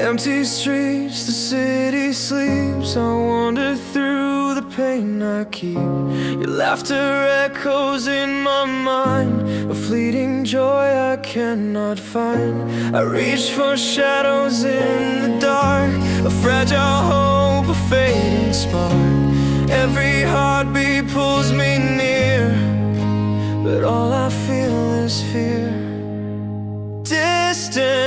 Empty streets, the city sleeps. I wander through the pain I keep. Your laughter echoes in my mind, a fleeting joy I cannot find. I reach for shadows in the dark, a fragile hope, a fading spark. Every heartbeat pulls me near, but all I feel is fear. Distant